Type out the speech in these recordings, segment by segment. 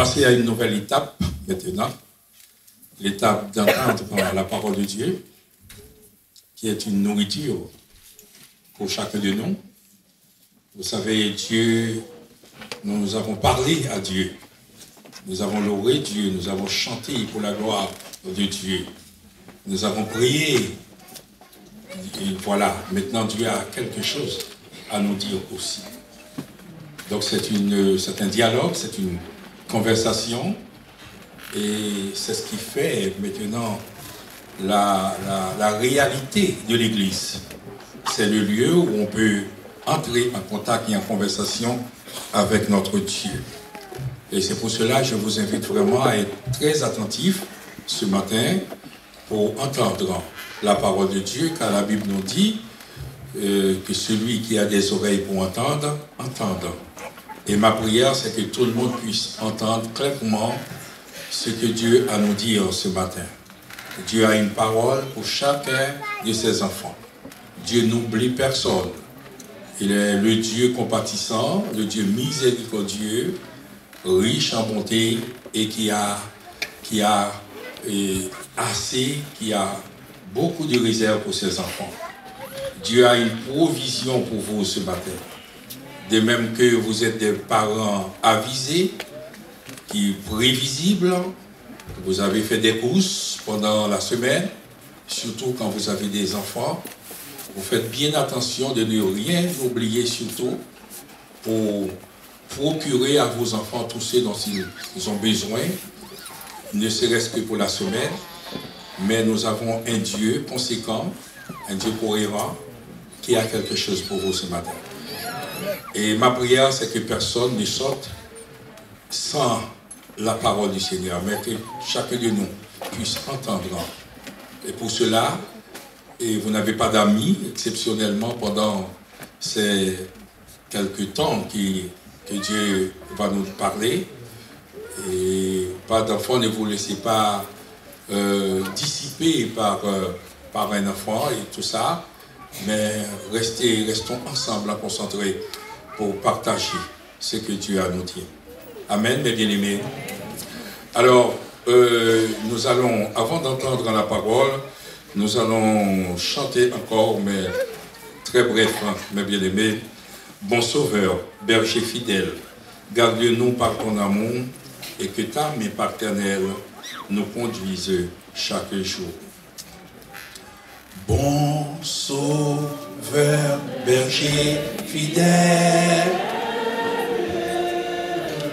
passer à une nouvelle étape maintenant, l'étape d'entendre la parole de Dieu, qui est une nourriture pour chacun de nous. Vous savez, Dieu, nous avons parlé à Dieu, nous avons loué Dieu, nous avons chanté pour la gloire de Dieu, nous avons prié, et voilà, maintenant Dieu a quelque chose à nous dire aussi. Donc c'est un dialogue, c'est une conversation, et c'est ce qui fait maintenant la réalité de l'Église. C'est le lieu où on peut entrer en contact et en conversation avec notre Dieu. Et c'est pour cela que je vous invite vraiment à être très attentifs ce matin pour entendre la parole de Dieu, car la Bible nous dit que celui qui a des oreilles pour entendre, entende. Et ma prière, c'est que tout le monde puisse entendre clairement ce que Dieu a à nous dire ce matin. Dieu a une parole pour chacun de ses enfants. Dieu n'oublie personne. Il est le Dieu compatissant, le Dieu miséricordieux, riche en bonté et qui a beaucoup de réserve pour ses enfants. Dieu a une provision pour vous ce matin. De même que vous êtes des parents avisés, prévisibles, vous avez fait des courses pendant la semaine, surtout quand vous avez des enfants. Vous faites bien attention de ne rien oublier, surtout pour procurer à vos enfants tout ce dont ils ont besoin, ne serait-ce que pour la semaine. Mais nous avons un Dieu conséquent, un Dieu cohérent, qui a quelque chose pour vous ce matin. Et ma prière, c'est que personne ne sorte sans la parole du Seigneur, mais que chacun de nous puisse entendre. Et pour cela, vous n'avez pas d'amis, exceptionnellement, pendant ces quelques temps que Dieu va nous parler. Et pas d'enfants, ne vous laissez pas dissiper par un enfant et tout ça, mais restons ensemble, concentrés pour partager ce que Dieu a à nous dire. Amen, mes bien-aimés. Alors, nous allons, avant d'entendre la parole, nous allons chanter encore, mais très bref, hein, mes bien-aimés. Bon Sauveur, berger fidèle, garde-nous par ton amour et que ta main paternelle nous conduise chaque jour. Bon Sauveur, berger fidèle,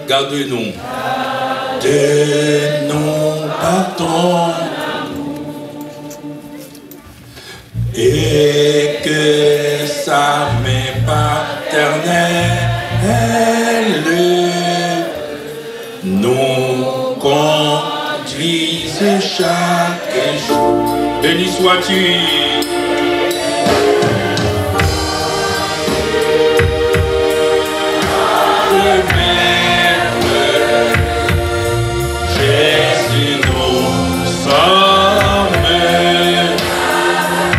garde-nous de nos bâtons et que sa main paternelle nous conduise chaque jour. Béni sois-tu.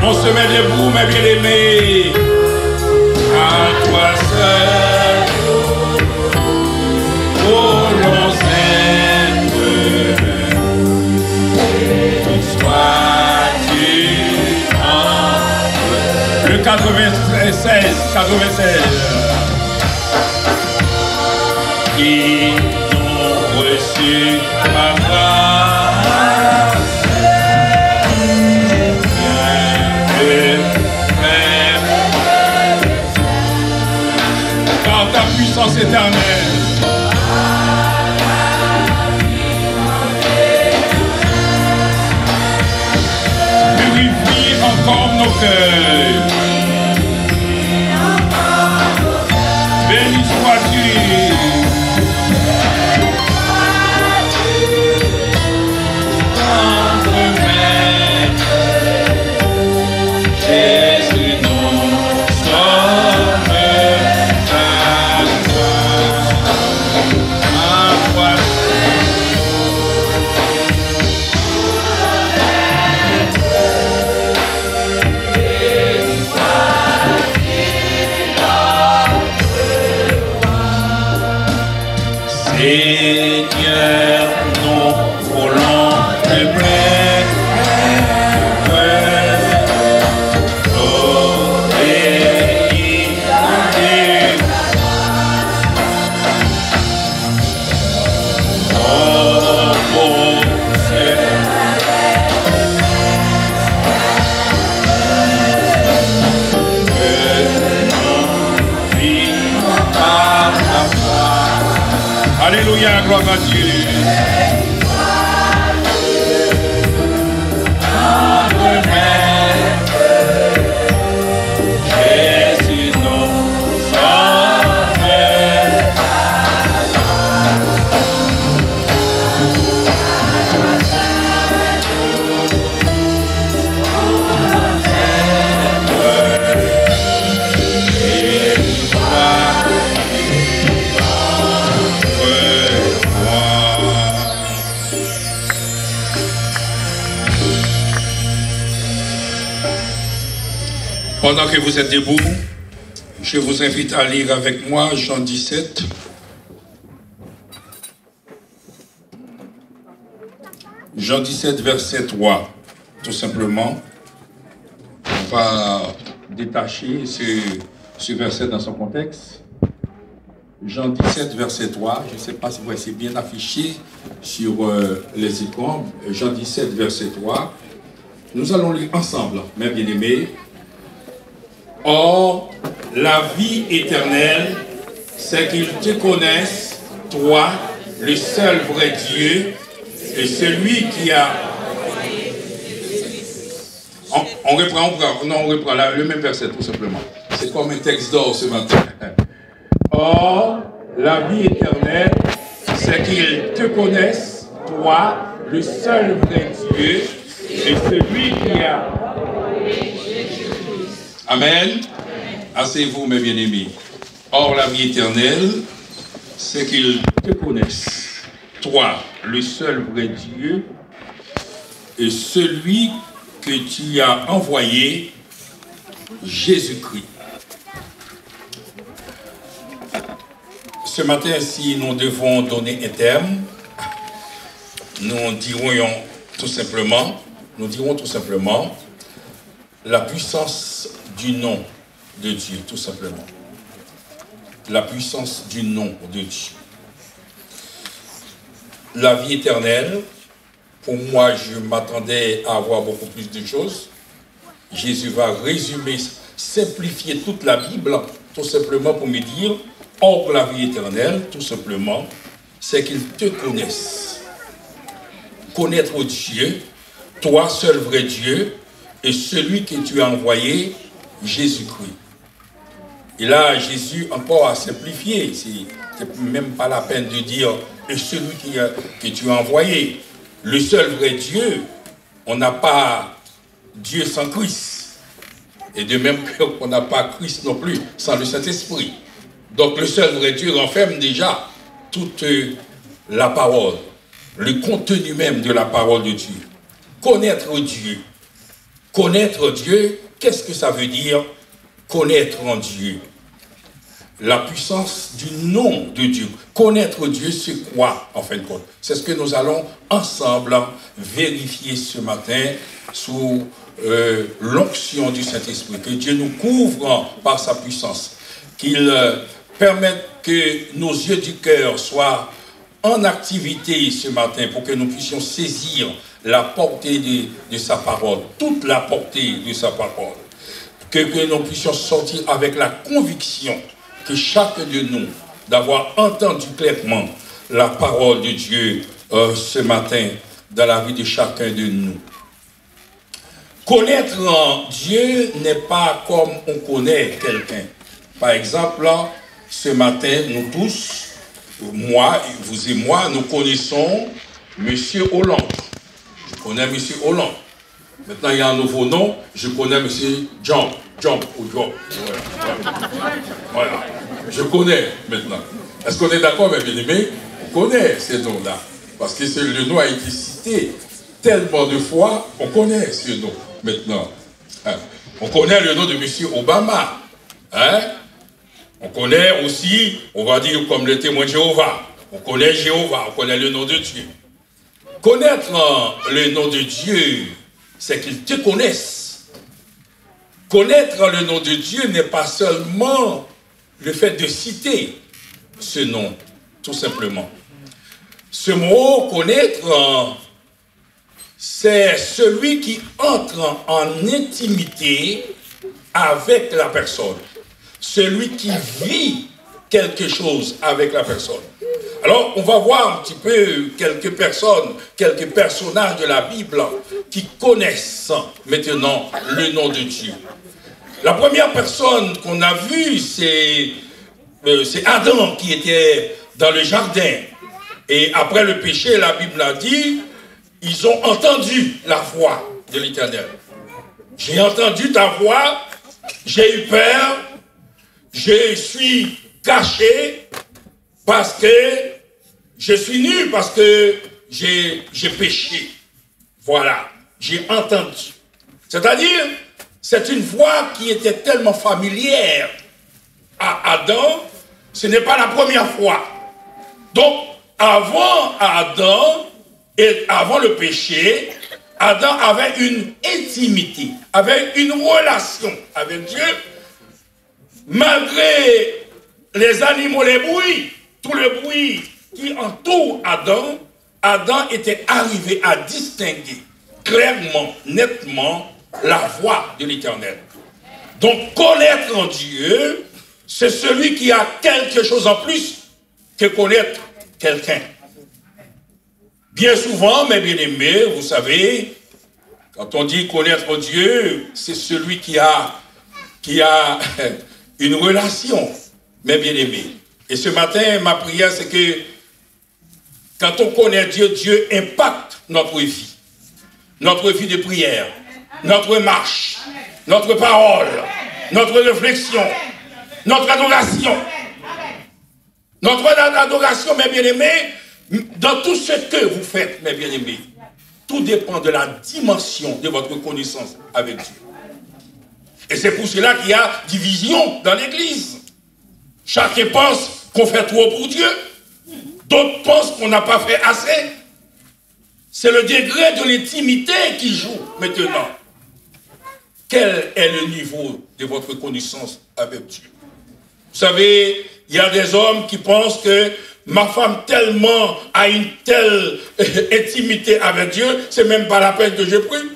On se met debout, mes bien-aimés, à toi seul, oh l'on s'aime, sois-tu en le 96, qui ont reçu ma grâce. Par ta puissance éternelle, purifie encore nos cœurs. Béni sois-tu. Alléluia, gloire à Dieu. Pendant que vous êtes debout, je vous invite à lire avec moi Jean 17. Jean 17, verset 3, tout simplement. On va détacher ce verset dans son contexte. Jean 17, verset 3, je ne sais pas si vous voyez, bien affiché sur les écrans. Jean 17, verset 3. Nous allons lire ensemble, mes bien-aimés. Or, la vie éternelle, c'est qu'ils te connaissent, toi, le seul vrai Dieu, et celui qui a... On reprend le même verset, tout simplement. C'est comme un texte d'or ce matin. Or, la vie éternelle, c'est qu'ils te connaissent, toi, le seul vrai Dieu, et celui qui a... Amen. Asseyez-vous, mes bien-aimés. Or, la vie éternelle, c'est qu'ils te connaissent, toi, le seul vrai Dieu, et celui que tu as envoyé, Jésus-Christ. Ce matin, si nous devons donner un terme, nous dirons tout simplement, la puissance du nom de Dieu, tout simplement. La puissance du nom de Dieu. La vie éternelle, pour moi, je m'attendais à avoir beaucoup plus de choses. Jésus va résumer, simplifier toute la Bible, tout simplement pour me dire, or la vie éternelle, tout simplement, c'est qu'ils te connaissent. Connaître Dieu, toi seul vrai Dieu, et celui que tu as envoyé, Jésus-Christ. Et là, Jésus encore a simplifié. C'est même pas la peine de dire et celui que tu as envoyé. Le seul vrai Dieu, on n'a pas Dieu sans Christ. Et de même qu'on n'a pas Christ non plus sans le Saint-Esprit. Donc le seul vrai Dieu renferme déjà toute la parole, le contenu même de la parole de Dieu. Connaître Dieu. Connaître Dieu, qu'est-ce que ça veut dire? Connaître en Dieu. La puissance du nom de Dieu. Connaître Dieu, c'est quoi, en fin de compte? C'est ce que nous allons ensemble vérifier ce matin sous l'onction du Saint-Esprit. Que Dieu nous couvre par sa puissance. Qu'il permette que nos yeux du cœur soient en activité ce matin pour que nous puissions saisir la portée de sa parole, toute la portée de sa parole. Que nous puissions sortir avec la conviction que chacun de nous, d'avoir entendu clairement la parole de Dieu ce matin dans la vie de chacun de nous. Connaître Dieu n'est pas comme on connaît quelqu'un. Par exemple, là, ce matin, nous tous, moi, vous et moi, nous connaissons M. Hollande. Je connais M. Hollande. Maintenant, il y a un nouveau nom, je connais M. John ou John. Voilà. Je connais maintenant. Est-ce qu'on est d'accord, mes bien-aimés? On connaît ces noms-là. Parce que le nom a été cité tellement de fois, on connaît ce nom maintenant. Hein? On connaît le nom de M. Obama. Hein? On connaît aussi, on va dire, comme le témoin de Jéhovah. On connaît Jéhovah, on connaît le nom de Dieu. Connaître le nom de Dieu, c'est qu'ils te connaissent. Connaître le nom de Dieu n'est pas seulement le fait de citer ce nom, tout simplement. Ce mot, connaître, c'est celui qui entre en intimité avec la personne. Celui qui vit quelque chose avec la personne. Alors, on va voir un petit peu quelques personnes, quelques personnages de la Bible qui connaissent maintenant le nom de Dieu. La première personne qu'on a vue, c'est Adam qui était dans le jardin. Et après le péché, la Bible a dit, ils ont entendu la voix de l'Éternel. J'ai entendu ta voix, j'ai eu peur, je suis caché parce que je suis nu, parce que j'ai péché. Voilà, j'ai entendu. C'est-à-dire, c'est une voix qui était tellement familière à Adam, ce n'est pas la première fois. Donc, avant Adam et avant le péché, Adam avait une intimité, avait une relation avec Dieu, malgré les animaux, les bruits, tout le bruit qui entoure Adam, Adam était arrivé à distinguer clairement, nettement, la voix de l'Éternel. Donc, connaître Dieu, c'est celui qui a quelque chose en plus que connaître quelqu'un. Bien souvent, mes bien-aimés, vous savez, quand on dit connaître Dieu, c'est celui qui a une relation, mes bien-aimés. Et ce matin, ma prière, c'est que quand on connaît Dieu, Dieu impacte notre vie de prière, notre marche, notre parole, notre réflexion, notre adoration. Notre adoration, mes bien-aimés, dans tout ce que vous faites, mes bien-aimés, tout dépend de la dimension de votre connaissance avec Dieu. Et c'est pour cela qu'il y a division dans l'Église. Chacun pense qu'on fait trop pour Dieu. D'autres pensent qu'on n'a pas fait assez. C'est le degré de l'intimité qui joue maintenant. Quel est le niveau de votre connaissance avec Dieu? Vous savez, il y a des hommes qui pensent que ma femme tellement a une telle intimité avec Dieu, c'est même pas la peine que je prie.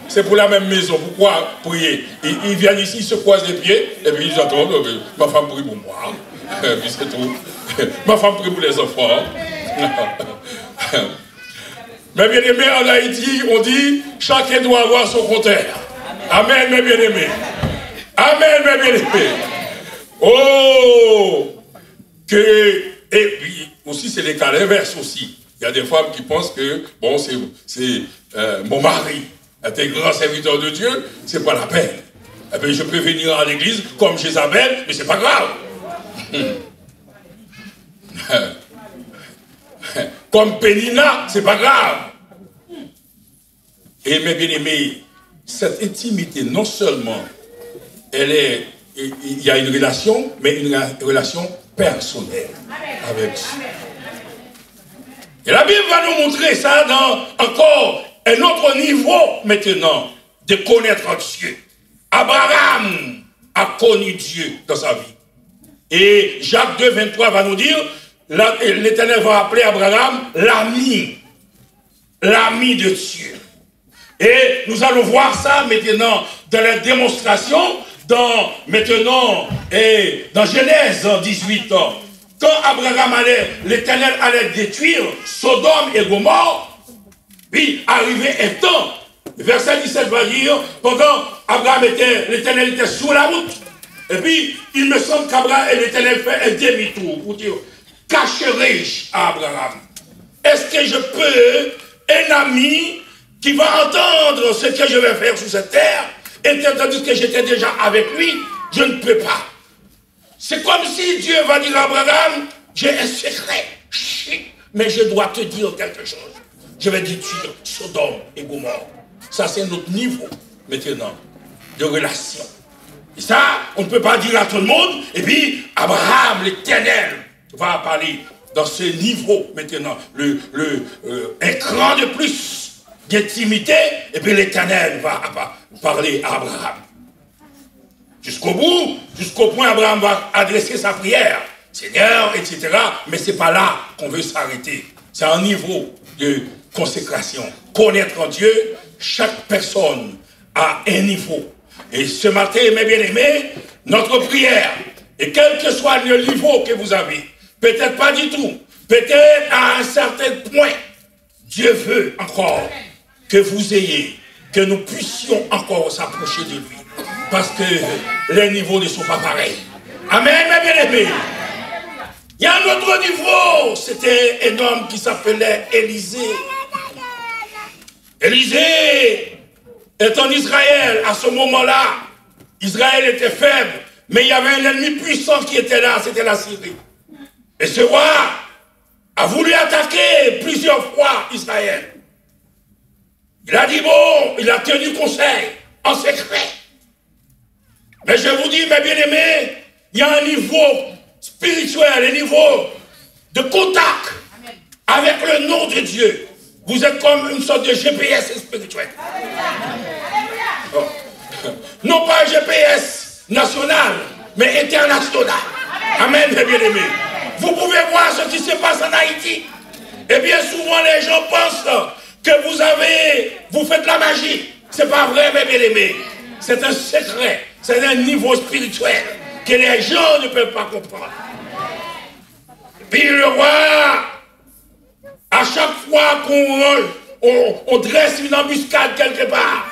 C'est pour la même maison. Pourquoi prier? Ils viennent ici, ils se croisent les pieds, et puis ils attendent, ma femme prie pour moi. Et puis c'est tout. Ma femme prie pour les enfants. Mais bien aimés, en Haïti, on dit, chacun doit avoir son compteur. Amen, mes bien-aimés. Amen, mes bien-aimés. Oh! Et puis, aussi, c'est les cas inverses aussi. Il y a des femmes qui pensent que, bon, c'est mon mari est un grand serviteur de Dieu, c'est pas la peine. Et puis, je peux venir à l'église comme Jézabel, mais c'est pas grave. Comme Pénina, c'est pas grave. Et mes bien-aimés, cette intimité, non seulement, il y a une relation, mais une relation personnelle avec Dieu. Et la Bible va nous montrer ça dans encore un autre niveau maintenant de connaître Dieu. Abraham a connu Dieu dans sa vie. Et Jacques 2, 23 va nous dire, l'Éternel va appeler Abraham l'ami de Dieu. Et nous allons voir ça maintenant dans la démonstration, dans Genèse 18 ans. Quand Abraham l'Éternel allait détruire Sodome et Gomorrhe, puis arrivé un temps, verset 17 va dire, pendant l'Éternel était sur la route, et puis il me semble qu'Abraham et l'Éternel fait un demi-tour pour dire, cacherai-je à Abraham? Est-ce que je peux, un ami qui va entendre ce que je vais faire sur cette terre, étant donné que j'étais déjà avec lui, je ne peux pas. C'est comme si Dieu va dire à Abraham, j'ai un secret, mais je dois te dire quelque chose. Je vais détruire Sodome et Gomorrhe. Ça, c'est notre niveau, maintenant, de relation. Et ça, on ne peut pas dire à tout le monde, et puis Abraham, l'Éternel, va parler dans ce niveau, maintenant, un cran de plus d'intimité, et puis l'Éternel va parler à Abraham. Jusqu'au bout, jusqu'au point Abraham va adresser sa prière. Seigneur, etc. Mais ce n'est pas là qu'on veut s'arrêter. C'est un niveau de consécration. Connaître Dieu, chaque personne a un niveau. Et ce matin, mes bien-aimés, notre prière, et quel que soit le niveau que vous avez, peut-être pas du tout, Peut-être à un certain point, Dieu veut encore que vous ayez, que nous puissions encore s'approcher de lui. Parce que les niveaux ne sont pas pareils. Amen, mes bien-aimés. Il y a un autre niveau. C'était un homme qui s'appelait Élisée. Élisée est en Israël. À ce moment-là, Israël était faible. Mais il y avait un ennemi puissant qui était là, c'était la Syrie. Et ce roi a voulu attaquer plusieurs fois Israël. Il a dit bon, il a tenu conseil en secret. Mais je vous dis, mes bien-aimés, il y a un niveau spirituel, un niveau de contact avec le nom de Dieu. Vous êtes comme une sorte de GPS spirituel. Oh. Non pas un GPS national, mais international. Amen, mes bien-aimés. Vous pouvez voir ce qui se passe en Haïti. Et bien souvent, les gens pensent que vous faites la magie. C'est pas vrai, mes bien-aimés. C'est un secret. C'est un niveau spirituel que les gens ne peuvent pas comprendre. Puis le roi, à chaque fois qu'on dresse une embuscade quelque part,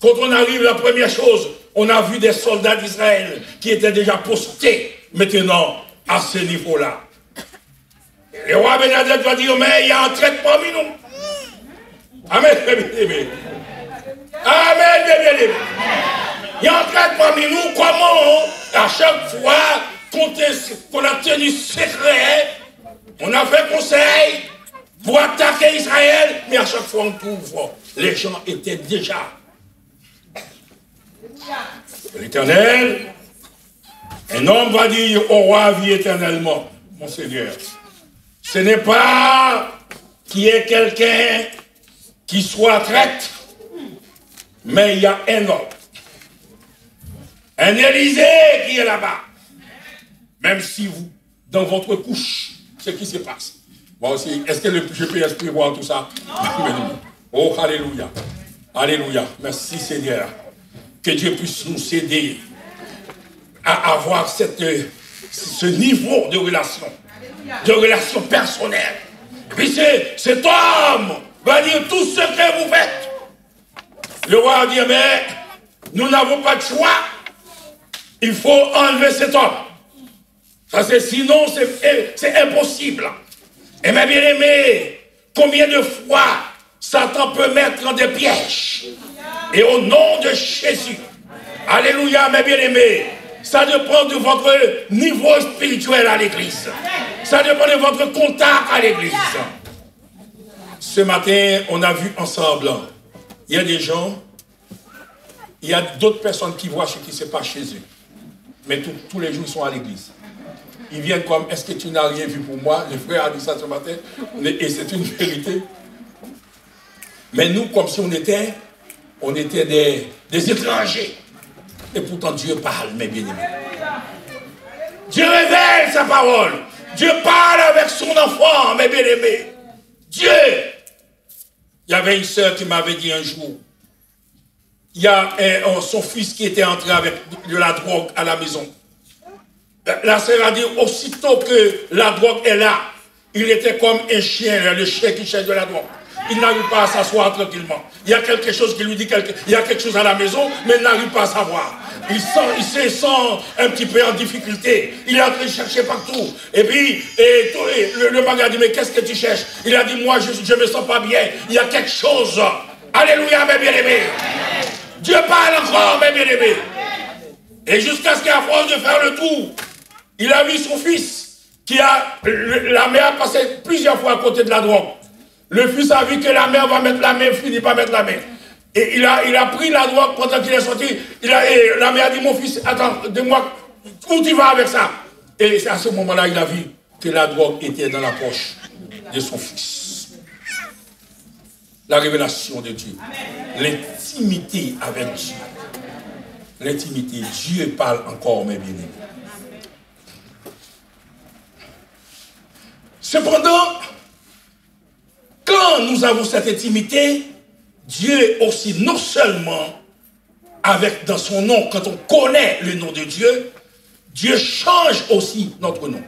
quand on arrive, la première chose, on a vu des soldats d'Israël qui étaient déjà postés maintenant à ce niveau-là. Le roi Benadad va dire, mais il y a un traître parmi nous. Amen, bien-aimé. Amen, bien-aimé. Il y a un traître parmi nous. Comment, à chaque fois qu'on a tenu secret, on a fait conseil pour attaquer Israël, mais à chaque fois on trouve, les gens étaient déjà. L'Éternel, un homme va dire au roi, vie éternellement, mon Seigneur, ce n'est pas qu'il y ait quelqu'un qui soit traître, mais il y a un homme, un Élisée qui est là-bas. Même si vous, dans votre couche, ce qui se passe. Moi aussi, est-ce que le GPS peut voir tout ça? Oh, alléluia. Alléluia. Merci Seigneur. Que Dieu puisse nous aider à avoir ce niveau de relation personnelle. Et puis cet homme va dire tout ce que vous faites. Le roi va dire, mais nous n'avons pas de choix. Il faut enlever cet homme. Ça c'est sinon c'est impossible. Et mes bien-aimés, combien de fois Satan peut mettre des pièges? Et au nom de Jésus, alléluia mes bien-aimés, ça dépend de votre niveau spirituel à l'église. Ça dépend de votre contact à l'église. Ce matin, on a vu ensemble, il y a des gens, il y a d'autres personnes qui voient ce qui se passe chez eux. Mais tous les jours, ils sont à l'église. Ils viennent comme, est-ce que tu n'as rien vu pour moi? Le frère a dit ça ce matin, et c'est une vérité. Mais nous, comme si on était des étrangers. Et pourtant, Dieu parle, mes bien-aimés. Dieu révèle sa parole. Dieu parle avec son enfant, mes bien-aimés. Dieu. Il y avait une sœur qui m'avait dit un jour, il y a son fils qui était entré avec de la drogue à la maison. La sœur a dit, aussitôt que la drogue est là, il était comme un chien, le chien qui cherche de la drogue. Il n'arrive pas à s'asseoir tranquillement. Il y a quelque chose qui lui dit, il y a quelque chose à la maison, mais il n'arrive pas à savoir. Il se sent un petit peu en difficulté. Il est en train de chercher partout. Et puis, le mari a dit, mais qu'est-ce que tu cherches? Il a dit, moi, je ne me sens pas bien. Il y a quelque chose. Alléluia, mes bien-aimés. Dieu parle encore, mes bien-aimés. Et jusqu'à ce qu'à force de faire le tour, il a vu son fils, la mère a passé plusieurs fois à côté de la drogue. Le fils a vu que la mère va mettre la main, finit pas mettre la main. Et il a pris la drogue pendant qu'il est sorti. Et la mère a dit, mon fils, attends, dis-moi, où tu vas avec ça? Et à ce moment-là, il a vu que la drogue était dans la poche de son fils. La révélation de Dieu. L'intimité avec Dieu. L'intimité. Dieu parle encore, mes bien-aimés. Cependant, quand nous avons cette intimité, Dieu aussi, non seulement dans son nom, quand on connaît le nom de Dieu, Dieu change aussi notre nom.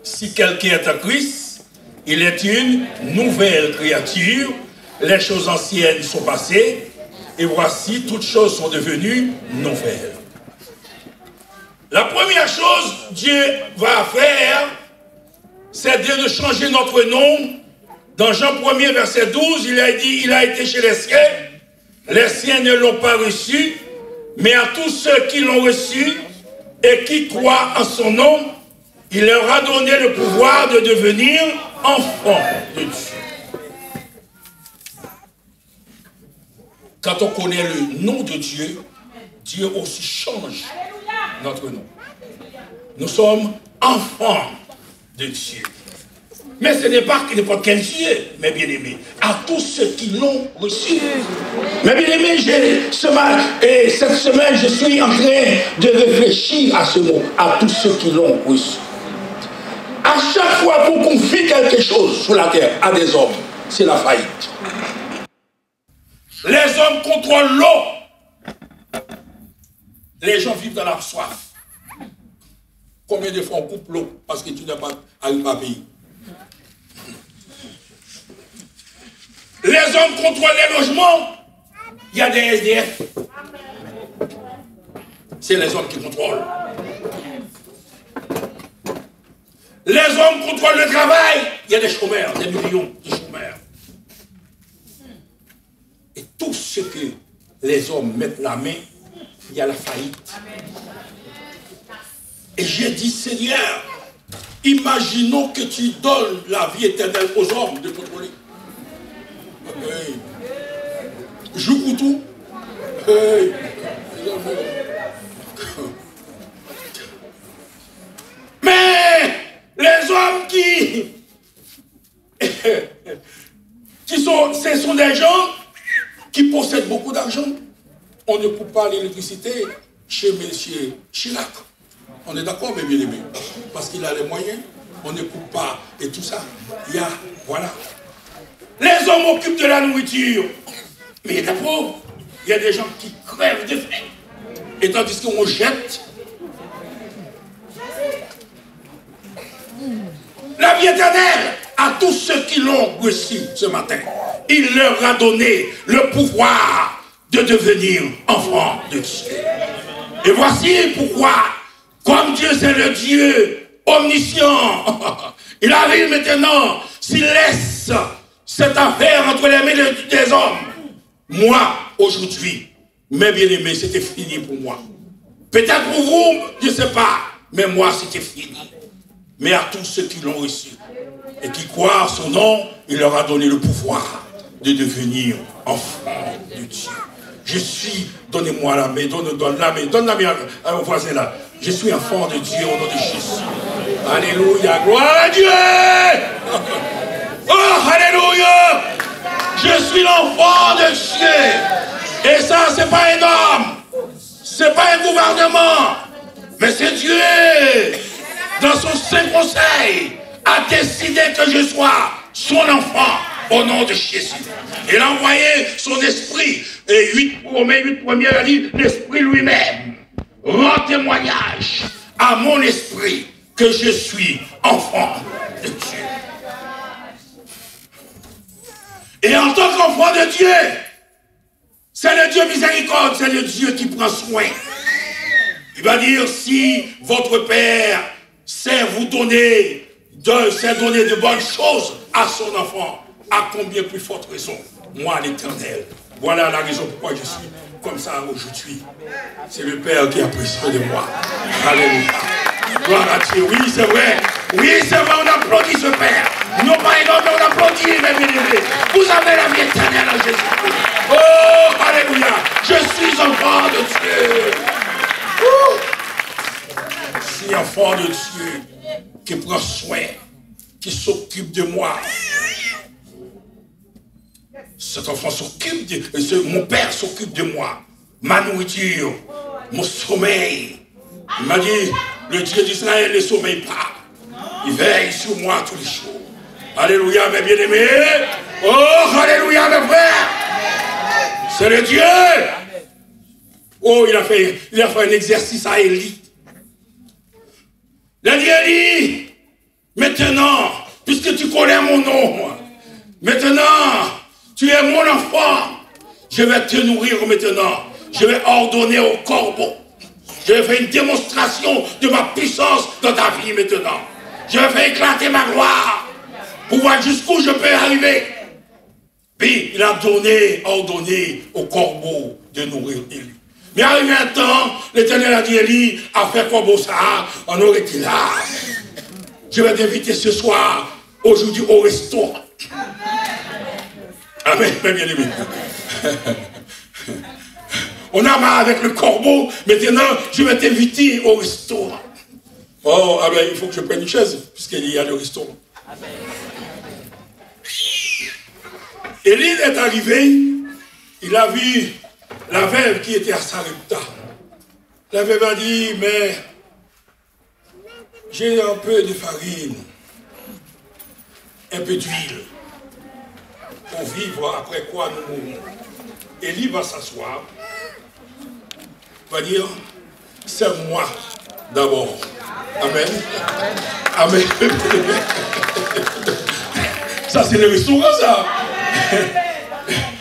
Si quelqu'un est en Christ, il est une nouvelle créature. Les choses anciennes sont passées, et voici, toutes choses sont devenues nouvelles. La première chose Dieu va faire, c'est de changer notre nom. Dans Jean 1er, verset 12, il a dit, il a été chez les siens ne l'ont pas reçu, mais à tous ceux qui l'ont reçu et qui croient en son nom, il leur a donné le pouvoir de devenir enfants de Dieu. Quand on connaît le nom de Dieu, Dieu aussi change notre nom. Nous sommes enfants de Dieu. Mais ce n'est pas n'importe quel Dieu, mes bien-aimés, à tous ceux qui l'ont reçu. Mes bien-aimés, cette semaine, je suis en train de réfléchir à ce mot, à tous ceux qui l'ont reçu. À chaque fois qu'on confie quelque chose sur la terre à des hommes, c'est la faillite. Les hommes contrôlent l'eau. Les gens vivent dans la soif. Combien de fois on coupe l'eau parce que tu n'as pas à un pays? Les hommes contrôlent les logements. Il y a des SDF. C'est les hommes qui contrôlent. Les hommes contrôlent le travail. Il y a des chômeurs, des millions de chômeurs. Et tout ce que les hommes mettent la main, il y a la faillite. Et j'ai dit, Seigneur, imaginons que tu donnes la vie éternelle aux hommes de contrôler. Hey. Joue pour tout. Hey. Mais les hommes ce sont des gens qui possèdent beaucoup d'argent. On ne coupe pas l'électricité chez M. Chirac. On est d'accord, mes bien-aimés? Parce qu'il a les moyens. On ne coupe pas et tout ça. Il y a, voilà. Les hommes occupent de la nourriture. Mais il y a des pauvres. Il y a des gens qui crèvent de faim. Et tandis qu'on jette la vie éternelle à tous ceux qui l'ont reçu ce matin. Il leur a donné le pouvoir de devenir enfants de Dieu. Et voici pourquoi, comme Dieu c'est le Dieu omniscient, il arrive maintenant, s'il laisse cette affaire entre les mains des hommes. Moi, aujourd'hui, mes bien-aimés, c'était fini pour moi. Peut-être pour vous, je ne sais pas, mais moi, c'était fini. Mais à tous ceux qui l'ont reçu et qui croient en son nom, il leur a donné le pouvoir de devenir enfants de Dieu. Je suis, donnez-moi la main, donne la main à mon voisin là. Je suis enfant de Dieu au nom de Jésus. Alléluia, gloire à Dieu. Oh, alléluia. Je suis l'enfant de Dieu. Et ça, c'est pas un homme. C'est pas un gouvernement. Mais c'est Dieu. Dans son saint conseil, a décidé que je sois son enfant au nom de Jésus. Il a envoyé son esprit. Et 8 premiers, il a dit, l'esprit lui-même rend témoignage à mon esprit que je suis enfant de Dieu. Et en tant qu'enfant de Dieu, c'est le Dieu miséricorde, c'est le Dieu qui prend soin. Il va dire, si votre Père sait vous donner, sait donner de bonnes choses à son enfant, à combien plus forte raison, moi l'Éternel. Voilà la raison pourquoi je suis comme ça aujourd'hui. C'est le Père qui a pris soin de moi. Alléluia. Gloire à Dieu. Oui, c'est vrai. Oui, c'est vrai, on applaudit ce Père. Non pas énorme, mais on applaudit, mes bien-aimés. Vous avez la vie éternelle en Jésus-Christ. Oh, alléluia. Je suis enfant de Dieu. Je suis enfant de Dieu qui prend soin, qui s'occupe de moi. Cet enfant s'occupe de... Mon Père s'occupe de moi. Ma nourriture, mon sommeil. Il m'a dit, le Dieu d'Israël ne sommeille pas. Il veille sur moi tous les jours. Alléluia, mes bien-aimés. Oh, alléluia, mes frères. C'est le Dieu. Oh, il a fait un exercice à Élie. Il a dit, Élie, Maintenant, puisque tu connais mon nom, maintenant, tu es mon enfant. Je vais te nourrir maintenant. Je vais ordonner au corbeau. Je vais faire une démonstration de ma puissance dans ta vie maintenant. Je vais faire éclater ma gloire pour voir jusqu'où je peux arriver. Puis il a ordonné au corbeau de nourrir Élie. Mais arrivé un temps, l'Éternel a dit, Élie, à faire corbeau ça, on aurait été là. Je vais t'inviter ce soir, aujourd'hui au restaurant. Amen, bien aimé. On a marre avec le corbeau, maintenant je vais t'inviter au restaurant. Oh, ah ben, il faut que je prenne une chaise, puisqu'il y a le restaurant. Élie est arrivé, il a vu la veuve qui était à Sarepta. La veuve a dit, mais j'ai un peu de farine, un peu d'huile, pour vivre, après quoi nous mourrons. Élie va s'asseoir, va dire, c'est moi d'abord. Amen. Amen. Ça c'est le restaurant ça.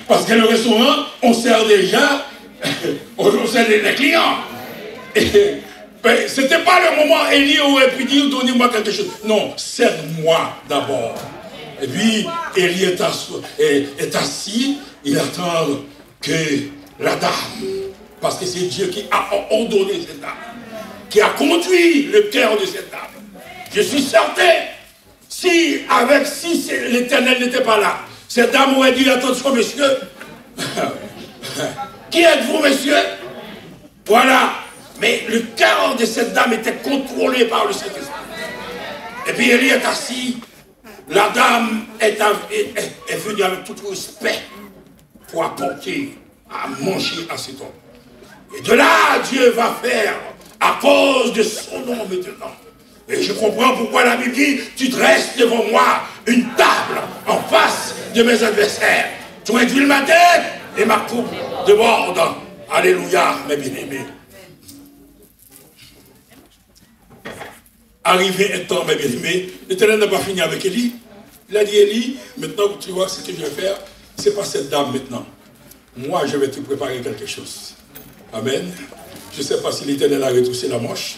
Parce que le restaurant, on sert déjà, on sert les clients. C'était pas le moment, Élie aurait pu dire, donnez-moi quelque chose. Non, sers-moi d'abord. Et puis, Élie est assis, il attend que la dame, parce que c'est Dieu qui a ordonné cette dame, qui a conduit le cœur de cette dame. Je suis certain, si l'Éternel n'était pas là, cette dame aurait dit, attention monsieur, qui êtes-vous monsieur? Voilà, mais le cœur de cette dame était contrôlé par le Saint-Esprit. Et puis Élie est assis, la dame est venue avec tout respect pour apporter à manger à cet homme. Et de là, Dieu va faire, à cause de son nom maintenant. Et je comprends pourquoi la Bible dit, tu dresses devant moi une table en face de mes adversaires. Tu induis ma tête et ma coupe déborde. Alléluia, mes bien-aimés. Arrivé un temps, mes bien-aimés, l'Éternel n'a pas fini avec Élie. Il a dit, Élie, maintenant que tu vois ce que je vais faire, c'est pas cette dame maintenant. Moi, je vais te préparer quelque chose. Amen. Je ne sais pas si l'Éternel a retroussé la manche.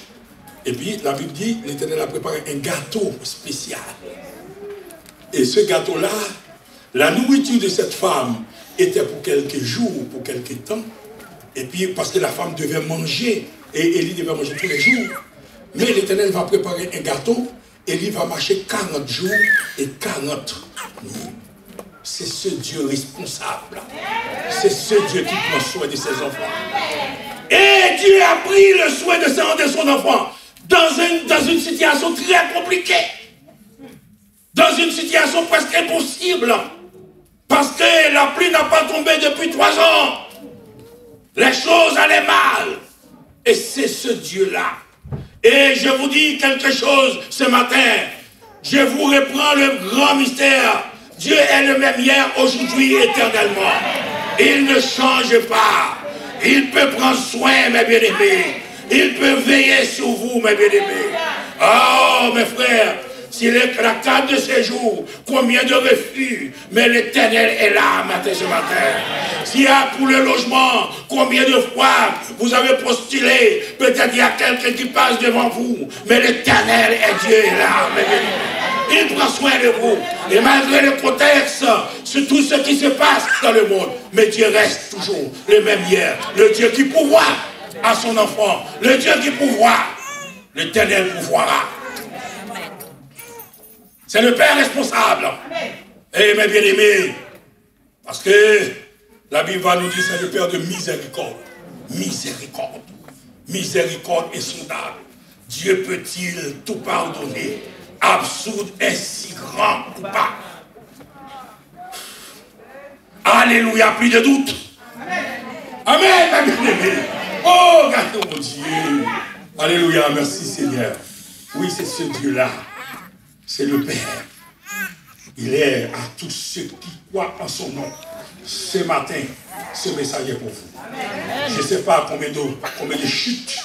Et puis, la Bible dit, l'Éternel a préparé un gâteau spécial. Et ce gâteau-là, la nourriture de cette femme était pour quelques jours, pour quelques temps. Et puis, parce que la femme devait manger, et Élie devait manger tous les jours. Mais l'Éternel va préparer un gâteau, Élie va marcher 40 jours et 40 nuits. C'est ce Dieu responsable. C'est ce Dieu qui prend soin de ses enfants. Et Dieu a pris le soin de son enfant dans une situation très compliquée. Dans une situation presque impossible. Parce que la pluie n'a pas tombé depuis 3 ans. Les choses allaient mal. Et c'est ce Dieu-là. Et je vous dis quelque chose ce matin. Je vous reprends le grand mystère. Dieu est le même hier, aujourd'hui, éternellement. Il ne change pas. Il peut prendre soin, mes bien-aimés. Il peut veiller sur vous, mes bien-aimés. Oh, mes frères, s'il est la carte de séjour, combien de refus, mais l'Éternel est là, ce matin. S'il y a pour le logement, combien de fois vous avez postulé, peut-être il y a quelqu'un qui passe devant vous, mais l'Éternel est Dieu est là, mes bien-aimés. Il prend soin de vous. Et malgré le contexte, sur tout ce qui se passe dans le monde, mais Dieu reste toujours le même hier. Le Dieu qui pourvoit à son enfant. Le Dieu qui pourvoit. L'Éternel pourvoira. C'est le Père responsable. Et mes bien-aimés, parce que la Bible va nous dire c'est le Père de miséricorde. Miséricorde. Miséricorde insondable. Dieu peut-il tout pardonner? Absurde et si grand coupable. Alléluia, plus de doute. Amen, ma bien-aimée. Oh, regardez mon Dieu. Alléluia, merci Seigneur. Oui, c'est ce Dieu-là. C'est le Père. Il est à tous ceux qui croient en son nom. Ce matin, ce message est pour vous. Je ne sais pas combien de chutes,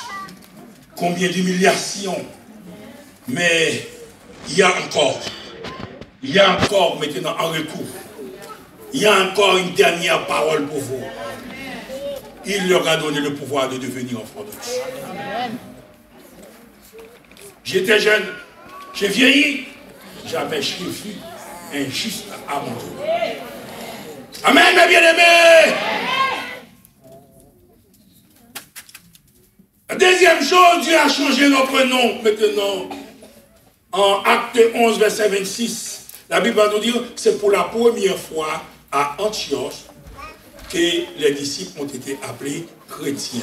combien d'humiliations, mais il y a encore maintenant un recours. Il y a encore une dernière parole pour vous. Il leur a donné le pouvoir de devenir enfants de Dieu. J'étais jeune, j'ai vieilli, j'avais chauffé injuste à mon tour. Amen, mes bien-aimés. La deuxième chose, Dieu a changé notre nom maintenant. En Acte 11, verset 26, la Bible va nous dire que c'est pour la première fois à Antioche que les disciples ont été appelés chrétiens.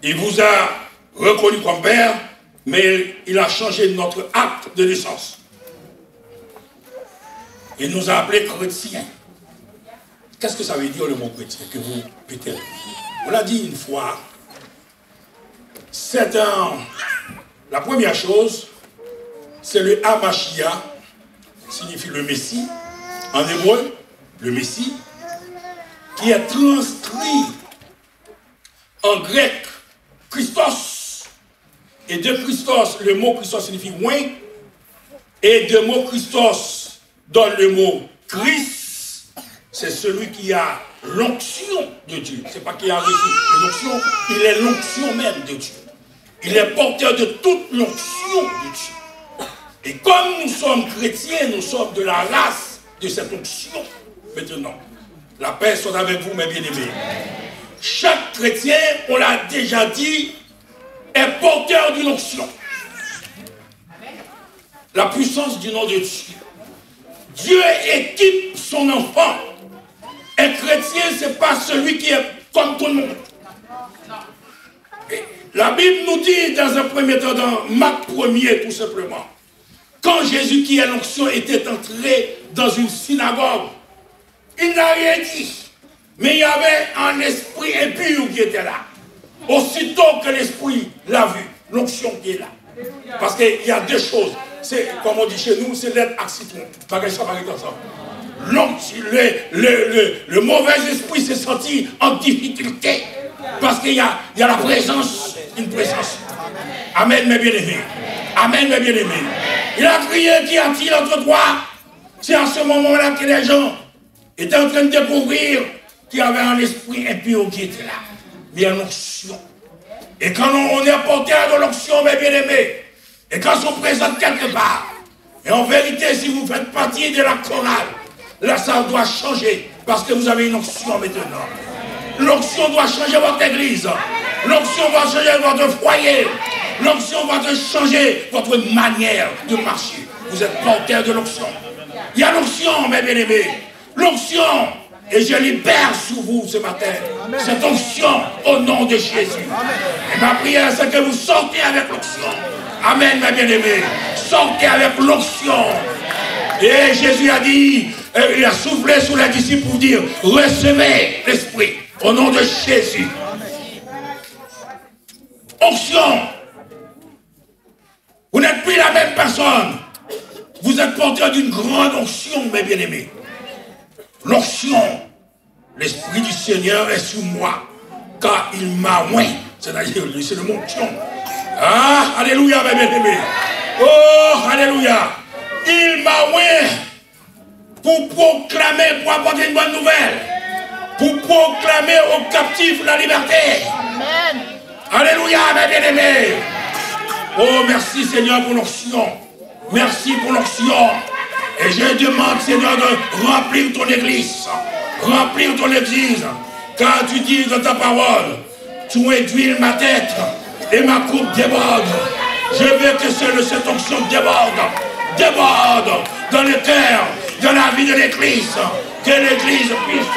Il vous a reconnu comme père, mais il a changé notre acte de naissance. Il nous a appelés chrétiens. Qu'est-ce que ça veut dire le mot chrétien que vous peut-être? On l'a dit une fois. C'est la première chose, c'est le Hamashia, signifie le Messie, en hébreu, le Messie, qui est transcrit en grec, Christos. Et de Christos, le mot Christos signifie oint, et de mot Christos donne le mot Christ, c'est celui qui a l'onction de Dieu. C'est pas qu'il a reçu une onction, il est l'onction même de Dieu. Il est porteur de toute l'onction de Dieu. Et comme nous sommes chrétiens, nous sommes de la race de cette onction. Maintenant, la paix soit avec vous, mes bien-aimés. Chaque chrétien, on l'a déjà dit, est porteur d'une onction. La puissance du nom de Dieu. Dieu équipe son enfant. Un chrétien, ce n'est pas celui qui est comme tout le monde. La Bible nous dit dans un premier temps, dans Marc 1er tout simplement, quand Jésus qui est l'onction était entré dans une synagogue, il n'a rien dit, mais il y avait un esprit impur qui était là. Aussitôt que l'esprit l'a vu, l'onction qui est là. Parce qu'il y a deux choses, c'est comme on dit chez nous, c'est l'aide à citron. Le mauvais esprit s'est senti en difficulté parce qu'il y a la présence, une présence. Amen, mes bien-aimés. Amen, mes bien-aimés. Il a crié, qui a-t-il entre toi? C'est en ce moment-là que les gens étaient en train de découvrir qu'il y avait un esprit impur qui était là. Il y a l'onction. Et quand on est porteur de l'onction, mes bien-aimés, et quand on se présente quelque part, et en vérité, si vous faites partie de la chorale, là, ça doit changer, parce que vous avez une onction maintenant. L'onction doit changer votre église. L'onction va changer votre foyer. L'onction va changer votre manière de marcher. Vous êtes porteur de l'onction. Il y a l'onction, mes bien-aimés. L'onction, et je libère sur vous ce matin cette onction au nom de Jésus. Et ma prière, c'est que vous sortez avec l'onction. Amen, mes bien-aimés. Sortez avec l'onction. Et Jésus a dit, il a soufflé sur les disciples pour dire, recevez l'esprit au nom de Jésus. Onction. Vous n'êtes plus la même personne. Vous êtes porteur d'une grande onction, mes bien-aimés. L'onction, l'esprit du Seigneur est sur moi, car il m'a oint. C'est-à-dire, c'est le mot onction. Ah, alléluia, mes bien-aimés. Oh, alléluia. Il m'a oint pour proclamer, pour apporter une bonne nouvelle, pour proclamer aux captifs la liberté. Amen. Alléluia, mes bien-aimés. Oh, merci Seigneur pour l'onction. Merci pour l'onction. Et je demande, Seigneur, de remplir ton église. Remplir ton église. Car tu dis dans ta parole, tu huiles ma tête et ma coupe déborde. Je veux que cette onction déborde dans le cœur, dans la vie de l'église. Que l'église puisse,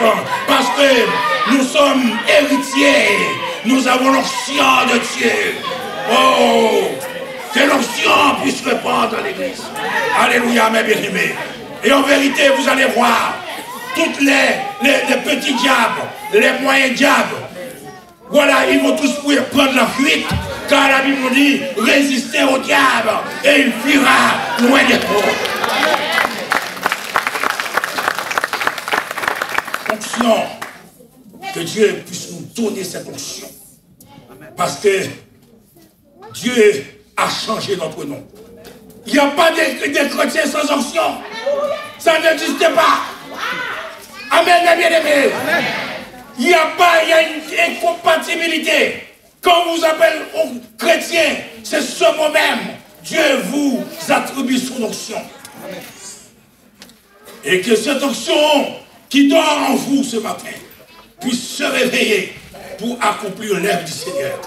parce que nous sommes héritiers. Nous avons l'onction de Dieu. Oh, que l'onction puisse répandre dans l'église. Alléluia, mes bien-aimés. Et en vérité, vous allez voir, toutes les petits diables, les moyens diables, voilà, ils vont tous pouvoir prendre la fuite, car la Bible nous dit, résistez au diable, et il fuira loin de vous. Onction, que Dieu puisse nous donner cette onction. Parce que Dieu a changé notre nom. Il n'y a pas de chrétiens sans onction. Ça n'existe pas. Amen, bien-aimé. Il y a une incompatibilité. Quand on vous appelle chrétien, c'est ce mot même. Dieu vous attribue son onction. Et que cette onction qui dort en vous ce matin puisse se réveiller pour accomplir l'œuvre du Seigneur.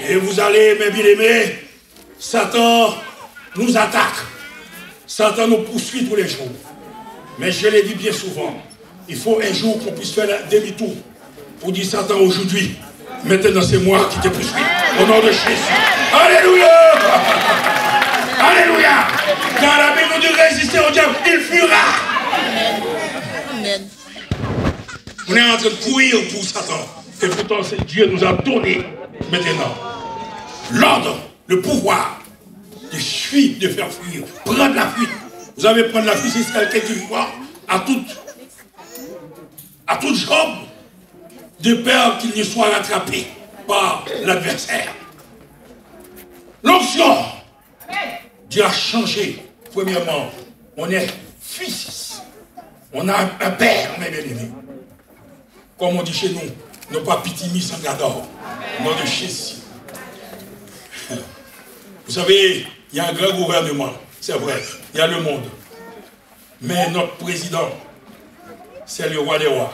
Et vous allez, mes bien-aimés, Satan nous attaque. Satan nous poursuit tous les jours. Mais je l'ai dit bien souvent, il faut un jour qu'on puisse faire demi-tour pour dire Satan aujourd'hui, maintenant c'est moi qui te poursuis. Au nom de Jésus. Alléluia. Alléluia. Car la Bible nous dit résister au diable, il fuira. Amen. On est en train de courir pour Satan. Et pourtant, Dieu nous a donné maintenant l'ordre, le pouvoir de fuir, de faire fuir, prendre la fuite. Vous avez prendre la fuite, c'est quelqu'un qui voit à toute jambe de peur qu'il ne soit rattrapé par l'adversaire. L'onction, Dieu a changé. Premièrement, on est fils. On a un père, mes bien-aimés. Comme on dit chez nous, pas pitimi sans gador. Nom de Jésus. Vous savez, il y a un grand gouvernement, c'est vrai, il y a le monde. Mais notre président, c'est le roi des rois,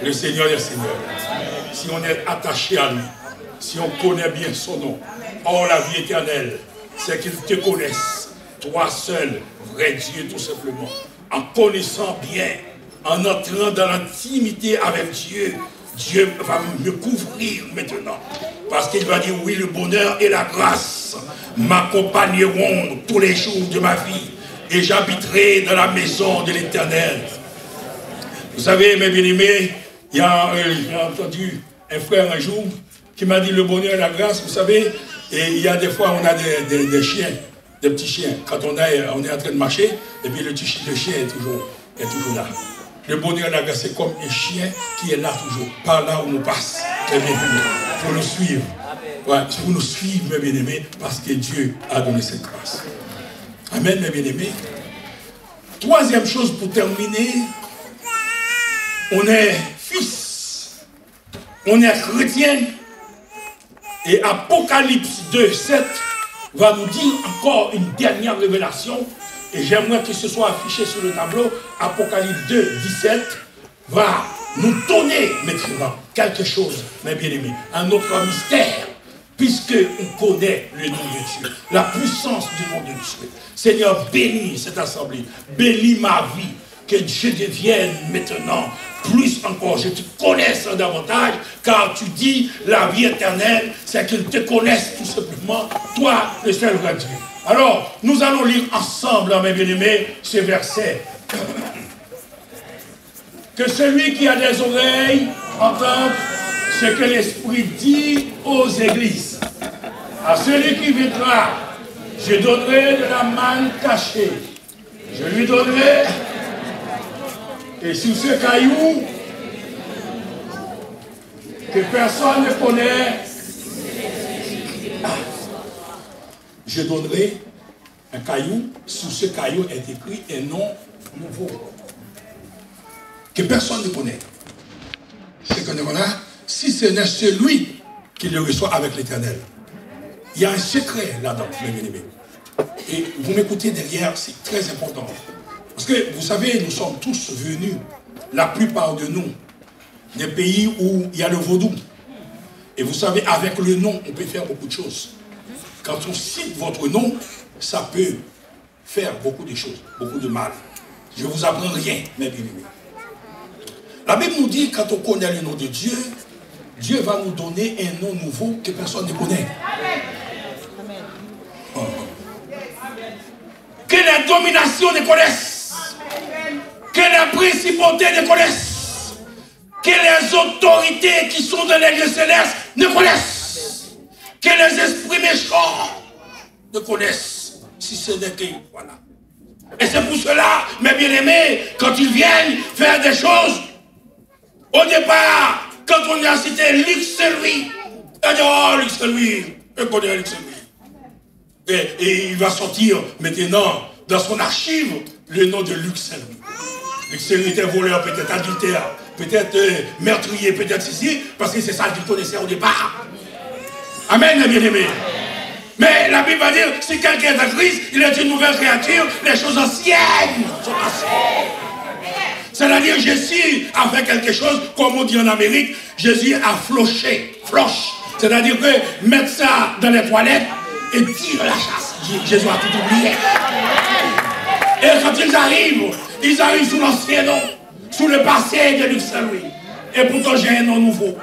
le Seigneur des seigneurs. Si on est attaché à lui, si on connaît bien son nom, or la vie éternelle, c'est qu'il te connaisse, toi seul, vrai Dieu tout simplement. En connaissant bien, en entrant dans l'intimité avec Dieu, Dieu va me couvrir maintenant. Parce qu'il va dire, oui, le bonheur et la grâce m'accompagneront tous les jours de ma vie. Et j'habiterai dans la maison de l'Éternel. Vous savez, mes bien-aimés, j'ai entendu un frère un jour qui m'a dit le bonheur et la grâce, vous savez, et il y a des fois on a des chiens, des petits chiens. Quand on est en train de marcher, et puis le chien est toujours là. Le bonheur et la grâce, c'est comme un chien qui est là toujours, par là où on passe. Très bien, il faut nous suivre. Ouais, il faut nous suivre, mes bien-aimés, parce que Dieu a donné cette grâce. Amen, mes bien-aimés. Troisième chose pour terminer, on est fils, on est chrétien, et Apocalypse 2:7 va nous dire encore une dernière révélation, et j'aimerais que ce soit affiché sur le tableau. Apocalypse 2:17 va nous donner maintenant quelque chose, mes bien-aimés, un autre mystère, puisque on connaît le nom de Dieu, la puissance du nom de Dieu. Seigneur, bénis cette assemblée, bénis ma vie, que je devienne maintenant plus encore, je te connaisse davantage, car tu dis la vie éternelle, c'est qu'ils te connaissent tout simplement, toi, le seul vrai Dieu. Alors, nous allons lire ensemble, mes bien-aimés, ce verset. Que celui qui a des oreilles entende ce que l'Esprit dit aux églises. À celui qui viendra, je donnerai de la manne cachée. Je lui donnerai, et sur ce caillou, que personne ne connaît, je donnerai un caillou, sous ce caillou est écrit un nom nouveau, que personne ne connaît. C'est qu'on est là, si ce n'est celui qui le reçoit avec l'Éternel. Il y a un secret là-dedans, mes bien-aimés. Et vous m'écoutez derrière, c'est très important. Parce que vous savez, nous sommes tous venus, la plupart de nous, des pays où il y a le vaudou. Et vous savez, avec le nom, on peut faire beaucoup de choses. Quand on cite votre nom, ça peut faire beaucoup de choses, beaucoup de mal. Je ne vous apprends rien, mes bien-aimés. La Bible nous dit, quand on connaît le nom de Dieu, Dieu va nous donner un nom nouveau que personne ne connaît. Oh. Que la domination ne connaisse, que la principauté ne connaisse, que les autorités qui sont dans les lieux célestes ne connaissent, que les esprits méchants ne connaissent, si ce n'est que, voilà. Et c'est pour cela, mes bien-aimés, quand ils viennent faire des choses, au départ, quand on a cité Luc Saint-Louis, on dit, oh, Luc Saint-Louis, je connais Luc Saint-Louis. et il va sortir maintenant dans son archive le nom de Luc Saint-Louis. Luc Saint-Louis était voleur, peut-être adultère, peut-être meurtrier, peut-être ceci, parce que c'est ça qu'il connaissait au départ. Amen, les bien-aimés. Mais la Bible va dire, si quelqu'un est en Christ, il est une nouvelle créature, les choses anciennes sont passées. C'est-à-dire, Jésus a fait quelque chose, comme on dit en Amérique, Jésus a floché, floche. C'est-à-dire que mettre ça dans les toilettes et tirer la chasse. Jésus a tout oublié. Et quand ils arrivent sous l'ancien nom, sous le passé de Luc Saint-Louis. Et pourtant j'ai un nom nouveau.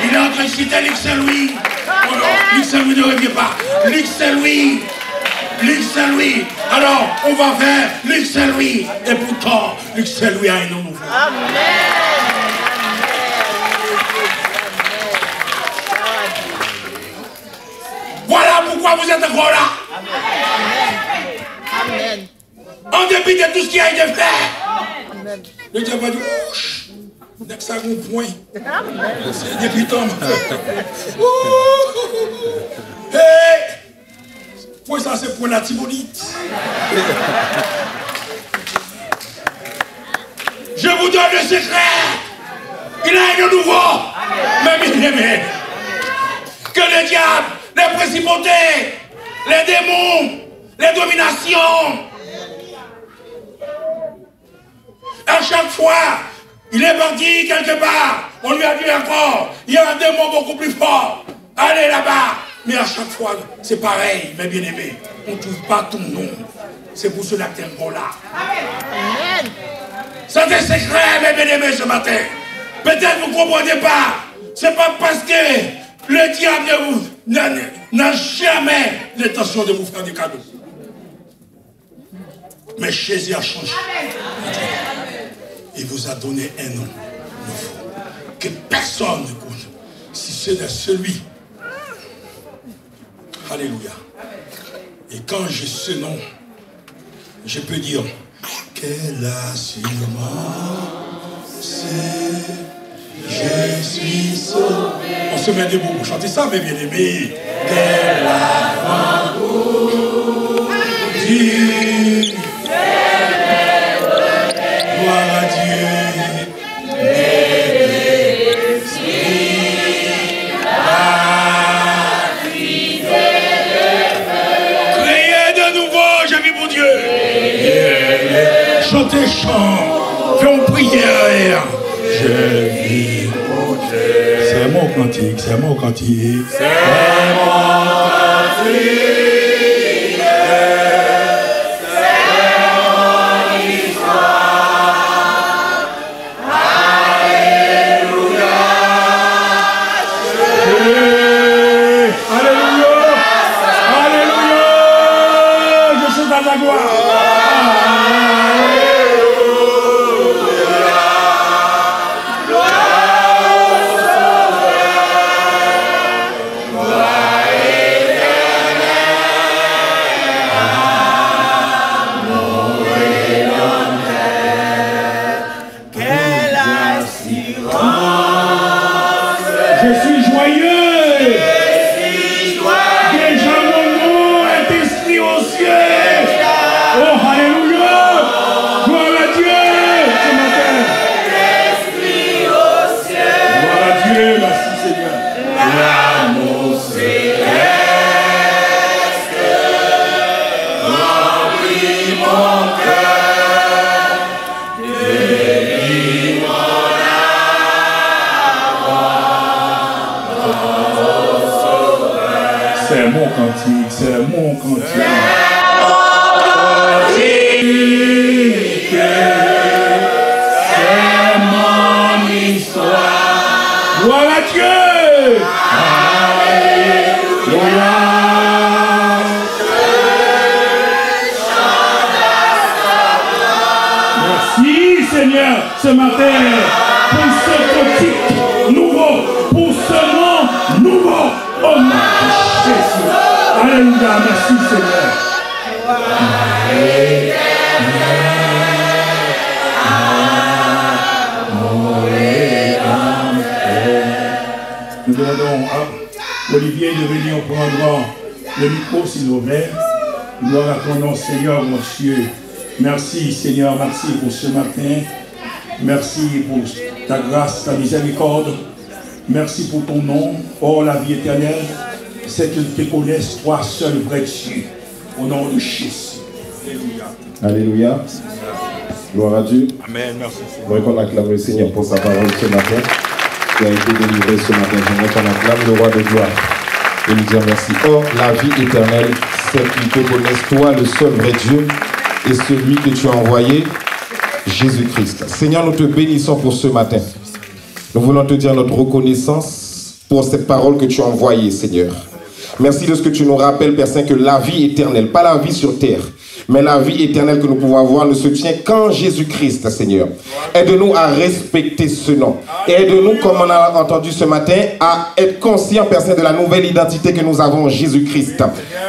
Il est en train de citer Luc Saint-Louis. Oh non, Luc Saint-Louis ne revient pas. Luc Saint-Louis. Luc Saint-Louis. Alors, on va faire Luc Saint-Louis. Et pourtant, Luc Saint-Louis a un nom nouveau. Amen. Voilà pourquoi vous êtes encore là. Amen. En dépit de tout ce qui a été fait. Amen. Le diable va dire, dès que ça a un point. C'est depuis temps. Hey! Point ça, c'est pour la Tibonite. Je vous donne le secret. Il a un nom nouveau. Mais bien aimé, que le diable, les principautés, les démons, les dominations, à chaque fois, il est parti quelque part, on lui a dit encore, il y a un démon beaucoup plus fort, allez là-bas. Mais à chaque fois, c'est pareil, mes bien-aimés, on ne trouve pas ton nom. C'est pour cela que tu es encore là. Amen. C'est des secrets, mes bien-aimés, ce matin. Peut-être vous ne comprenez pas. C'est pas parce que le diable n'a jamais l'intention de vous faire des cadeaux. Mais Jésus a changé. Il vous a donné un nom nouveau que personne ne connaît. Si c'est de celui. Alléluia. Et quand j'ai ce nom, je peux dire quelle assurance, je suis sauvé. On se met debout pour chanter ça, mes bien-aimés. Quelle aventure, Dieu. Gloire à Dieu. Chantez chant, faisons prière. Je vis pour Dieu. C'est mon cantique, c'est mon cantique. C'est mon cantique. C'est mon histoire. Alléluia. Alléluia. Alléluia. Je suis dans la gloire. C'est mon cantique, c'est mon cantique. C'est mon histoire. Gloire à Dieu. Alléluia. Merci Seigneur ce matin pour ce cantique nouveau, pour ce nom nouveau. Oh mon Jésus. Alléluia, merci Seigneur. Nous demandons à Olivier de venir prendre Le micro, s'il vous plaît. Gloire à ton nom, Seigneur, mon Dieu. Merci, Seigneur, merci pour ce matin. Merci pour ta grâce, ta miséricorde. Merci pour ton nom. Oh, la vie éternelle, c'est qu'ils te connaissent, toi seul, vrai Dieu. Au nom de Jésus. Alléluia. Alléluia. Gloire à Dieu. Amen. Merci. J'aimerais qu'on acclame le Seigneur pour sa parole ce matin, qui a été délivrée ce matin. J'aimerais qu'on acclame le roi de gloire et lui dire merci. Or, la vie éternelle, c'est qu'ils te connaissent, toi, le seul vrai Dieu, et celui que tu as envoyé, Jésus-Christ. Seigneur, nous te bénissons pour ce matin. Nous voulons te dire notre reconnaissance pour cette parole que tu as envoyée, Seigneur. Merci de ce que tu nous rappelles, Père Saint, que la vie éternelle, pas la vie sur terre, mais la vie éternelle que nous pouvons avoir ne se tient qu'en Jésus-Christ, Seigneur. Aide-nous à respecter ce nom. Et aide-nous, comme on a entendu ce matin, à être conscients, Père Saint, de la nouvelle identité que nous avons en Jésus-Christ.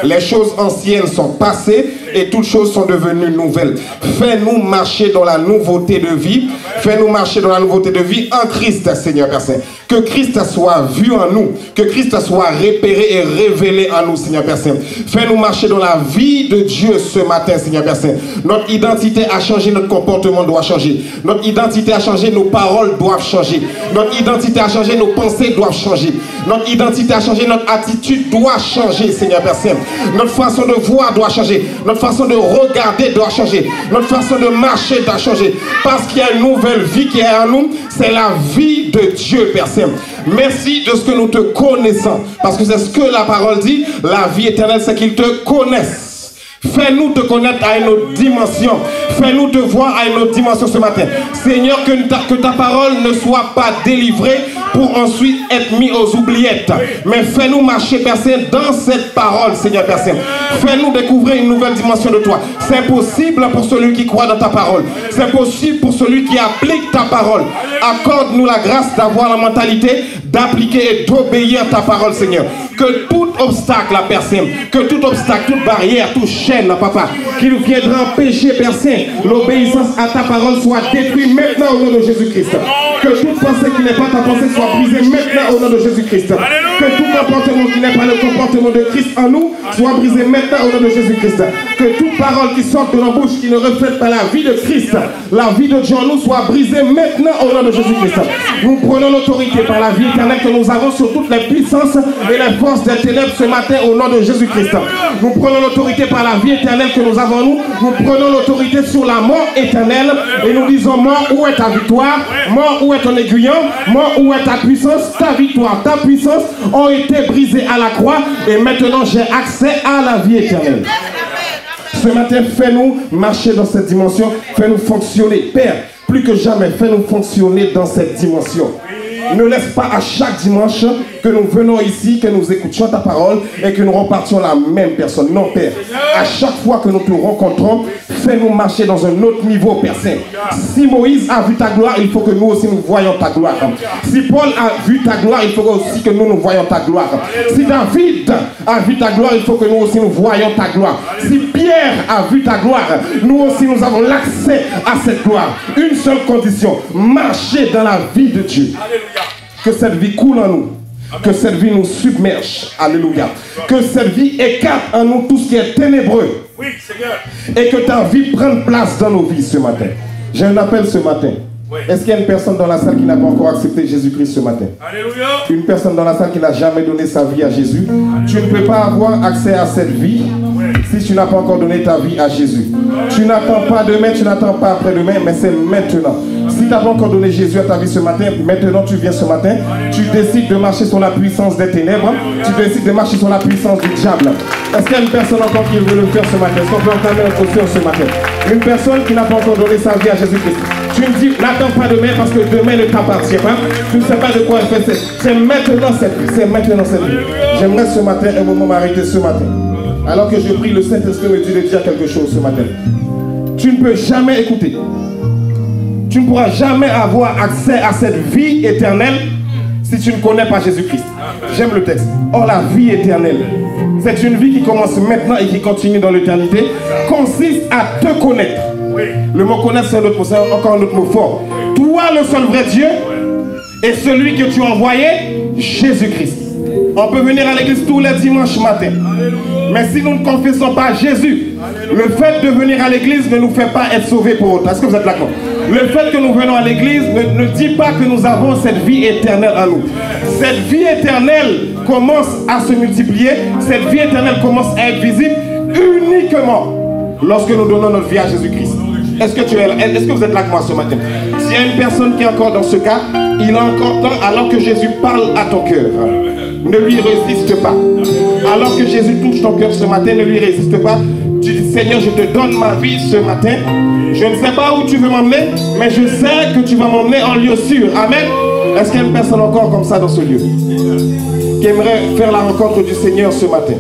Les choses anciennes sont passées et toutes choses sont devenues nouvelles. Fais-nous marcher dans la nouveauté de vie. Fais-nous marcher dans la nouveauté de vie en Christ, Seigneur, Père Saint. Que Christ soit vu en nous. Que Christ soit repéré et révélé en nous, Seigneur, Père Saint. Fais-nous marcher dans la vie de Dieu ce matin, Seigneur, Père Saint. Notre identité a changé, notre comportement doit changer. Notre identité a changé, nos paroles doivent changer. Notre identité a changé, nos pensées doivent changer. Notre identité a changé, notre attitude doit changer, Seigneur, Père Saint. Notre façon de voir doit changer. Notre façon de regarder doit changer. Notre façon de marcher doit changer. Parce qu'il y a une nouvelle vie qui est en nous, c'est la vie de Dieu, Père Saint. Merci de ce que nous te connaissons. Parce que c'est ce que la parole dit. La vie éternelle, c'est qu'ils te connaissent. Fais-nous te connaître à une autre dimension. Fais-nous te voir à une autre dimension ce matin. Seigneur, que ta parole ne soit pas délivrée pour ensuite être mis aux oubliettes. Mais fais-nous marcher, Père Saint, dans cette parole, Seigneur, Père Saint. Fais-nous découvrir une nouvelle dimension de toi. C'est possible pour celui qui croit dans ta parole. C'est possible pour celui qui applique ta parole. Accorde-nous la grâce d'avoir la mentalité d'appliquer et d'obéir ta parole, Seigneur. Que tout obstacle, Père Saint, que tout obstacle, toute barrière, toute chaîne, Papa, qui nous viendra empêcher, Père Saint, l'obéissance à ta parole soit détruite maintenant au nom de Jésus-Christ. Que toute pensée qui n'est pas ta pensée soit brisée maintenant au nom de Jésus-Christ. Que tout comportement qui n'est pas le comportement de Christ en nous soit brisé maintenant au nom de Jésus-Christ. Que toute parole qui sort de nos bouches qui ne reflète pas la vie de Christ, la vie de Dieu en nous soit brisée maintenant au nom de Jésus-Christ. Nous prenons l'autorité par la vie éternelle que nous avons sur toutes les puissances et les forces des ténèbres ce matin au nom de Jésus-Christ. Nous prenons l'autorité par la vie éternelle que nous avons nous. Nous prenons l'autorité sur la mort éternelle et nous disons: mort, où est ta victoire? Mort, où est ton aiguillon? Mort, où est ta puissance? Ta victoire, ta puissance ont été brisées à la croix et maintenant j'ai accès à la vie éternelle. Ce matin, fais-nous marcher dans cette dimension, fais-nous fonctionner. Père, plus que jamais, fais-nous fonctionner dans cette dimension. Ne laisse pas à chaque dimanche que nous venons ici, que nous écoutions ta parole et que nous repartions la même personne. Non, Père, à chaque fois que nous te rencontrons, fais-nous marcher dans un autre niveau, Père Saint. Si Moïse a vu ta gloire, il faut que nous aussi nous voyons ta gloire. Si Paul a vu ta gloire, il faut aussi que nous voyons ta gloire. Si David a vu ta gloire, il faut que nous aussi nous voyons ta gloire. Si Pierre a vu ta gloire, nous aussi nous avons l'accès à cette gloire. Une seule condition: marcher dans la vie de Dieu. Que cette vie coule en nous. Que cette vie nous submerge. Alléluia. Que cette vie écarte en nous tout ce qui est ténébreux. Oui, Seigneur. Et que ta vie prenne place dans nos vies ce matin. J'ai un appel ce matin. Oui. Est-ce qu'il y a une personne dans la salle qui n'a pas encore accepté Jésus-Christ ce matin? Alléluia. Une personne dans la salle qui n'a jamais donné sa vie à Jésus? Tu ne peux pas avoir accès à cette vie si tu n'as pas encore donné ta vie à Jésus. Tu n'attends pas demain, tu n'attends pas après-demain, mais c'est maintenant. Si tu n'as pas encore donné Jésus à ta vie ce matin, maintenant tu viens ce matin, tu décides de marcher sur la puissance des ténèbres, tu décides de marcher sur la puissance du diable. Est-ce qu'il y a une personne encore qui veut le faire ce matin? Est-ce qu'on peut entamer notre option ce matin? Une personne qui n'a pas encore donné sa vie à Jésus-Christ. Tu me dis, n'attends pas demain parce que demain ne t'appartient pas. Tu ne sais pas de quoi elle fait. C'est maintenant cette vie. C'est maintenant cette vie. J'aimerais ce matin un moment m'arrêter ce matin. Alors que je prie, le Saint-Esprit me dit de dire quelque chose ce matin. Tu ne peux jamais écouter. Tu ne pourras jamais avoir accès à cette vie éternelle si tu ne connais pas Jésus-Christ. J'aime le texte. Or, la vie éternelle, c'est une vie qui commence maintenant et qui continue dans l'éternité, consiste à te connaître. Le mot connaître, c'est encore un autre mot fort. Toi, le seul vrai Dieu, et celui que tu as envoyé, Jésus-Christ. On peut venir à l'église tous les dimanches matin. Mais si nous ne confessons pas Jésus, le fait de venir à l'église ne nous fait pas être sauvés pour autant. Est-ce que vous êtes d'accord? Le fait que nous venons à l'église ne dit pas que nous avons cette vie éternelle en nous. Cette vie éternelle commence à se multiplier. Cette vie éternelle commence à être visible uniquement lorsque nous donnons notre vie à Jésus-Christ. Est-ce que vous êtes là avec moi ce matin? S'il y a une personne qui est encore dans ce cas, il a encore temps alors que Jésus parle à ton cœur. Ne lui résiste pas. Alors que Jésus touche ton cœur ce matin, ne lui résiste pas. Tu dis, Seigneur, je te donne ma vie ce matin. Je ne sais pas où tu veux m'emmener, mais je sais que tu vas m'emmener en lieu sûr. Amen. Est-ce qu'il y a une personne encore comme ça dans ce lieu qui aimerait faire la rencontre du Seigneur ce matin?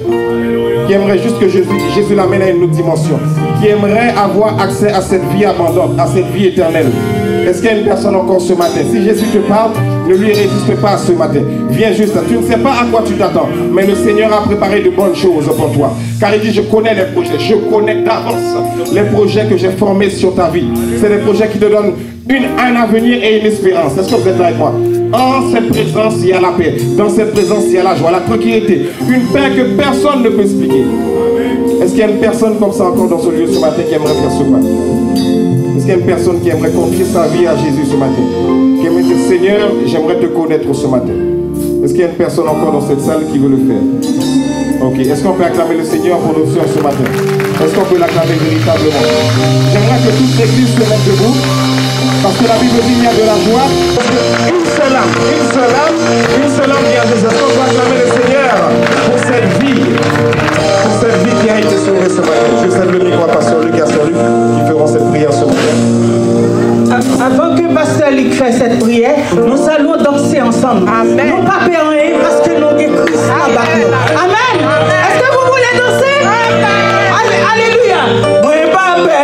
Qui aimerait juste que Jésus l'amène à une autre dimension? Qui aimerait avoir accès à cette vie abondante, à cette vie éternelle? Est-ce qu'il y a une personne encore ce matin? Si Jésus te parle, ne lui résiste pas ce matin. Viens juste, tu ne sais pas à quoi tu t'attends, mais le Seigneur a préparé de bonnes choses pour toi. Car il dit, je connais les projets, je connais d'avance les projets que j'ai formés sur ta vie. C'est des projets qui te donnent un avenir et une espérance. Est-ce que vous êtes là avec moi? En cette présence, il y a la paix. Dans cette présence, il y a la joie, la tranquillité. Une paix que personne ne peut expliquer. Est-ce qu'il y a une personne comme ça encore dans ce lieu ce matin qui aimerait faire ce pas? Est-ce qu'il y a une personne qui aimerait confier sa vie à Jésus ce matin? Qui aimerait dire, Seigneur, j'aimerais te connaître ce matin. Est-ce qu'il y a une personne encore dans cette salle qui veut le faire? Ok. Est-ce qu'on peut acclamer le Seigneur pour l'option ce matin? Est-ce qu'on peut l'acclamer véritablement? J'aimerais que toute l'église se mette debout. Parce que la Bible dit qu'il y a de la joie. Une seule âme dit à Jésus. Est-ce qu'on peut acclamer le Seigneur pour cette vie qui a été sauvée ce matin? Je salue le micro à Pasteur Luc et Pasteur Luc qui feront cette prière ce matin. Avant que Pasteur Luc fasse cette prière, nous allons danser ensemble. Amen. Nous pas perdre parce que nous avons Christ à battre. Amen. Est-ce que vous voulez danser? Amen. Alléluia. Nous pas perdre.